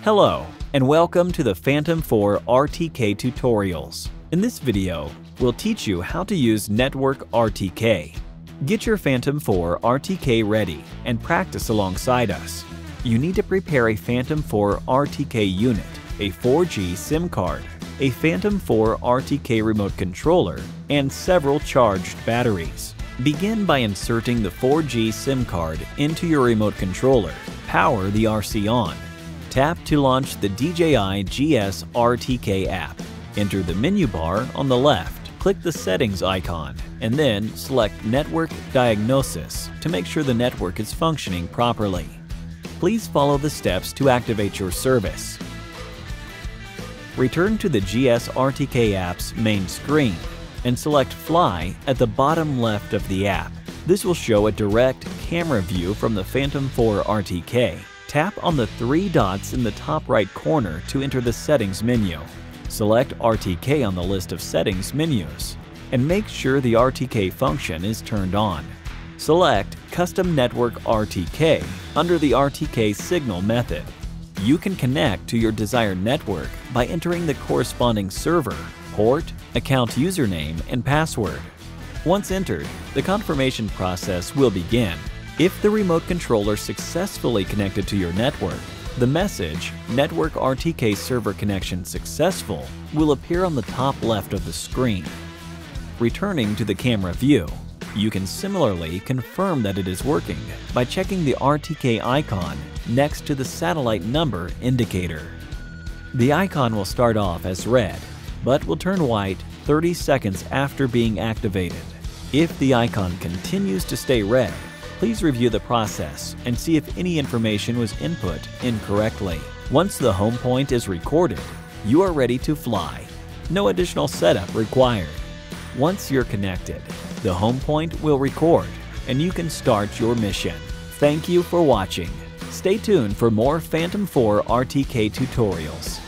Hello, and welcome to the Phantom 4 RTK tutorials. In this video, we'll teach you how to use Network RTK. Get your Phantom 4 RTK ready and practice alongside us. You need to prepare a Phantom 4 RTK unit, a 4G SIM card, a Phantom 4 RTK remote controller, and several charged batteries. Begin by inserting the 4G SIM card into your remote controller. Power the RC on. Tap to launch the DJI GS RTK app. Enter the menu bar on the left. Click the settings icon and then select Network Diagnosis to make sure the network is functioning properly. Please follow the steps to activate your service. Return to the GS RTK app's main screen and select Fly at the bottom left of the app. This will show a direct camera view from the Phantom 4 RTK. Tap on the three dots in the top right corner to enter the settings menu. Select RTK on the list of settings menus and make sure the RTK function is turned on. Select Custom Network RTK under the RTK signal method. You can connect to your desired network by entering the corresponding server, port, account username, and password. Once entered, the confirmation process will begin. If the remote controller successfully connected to your network, the message Network RTK Server Connection Successful will appear on the top left of the screen. Returning to the camera view, you can similarly confirm that it is working by checking the RTK icon next to the satellite number indicator. The icon will start off as red, but will turn white 30 seconds after being activated. If the icon continues to stay red, please review the process and see if any information was input incorrectly. Once the home point is recorded, you are ready to fly. No additional setup required. Once you're connected, the home point will record and you can start your mission. Thank you for watching. Stay tuned for more Phantom 4 RTK tutorials.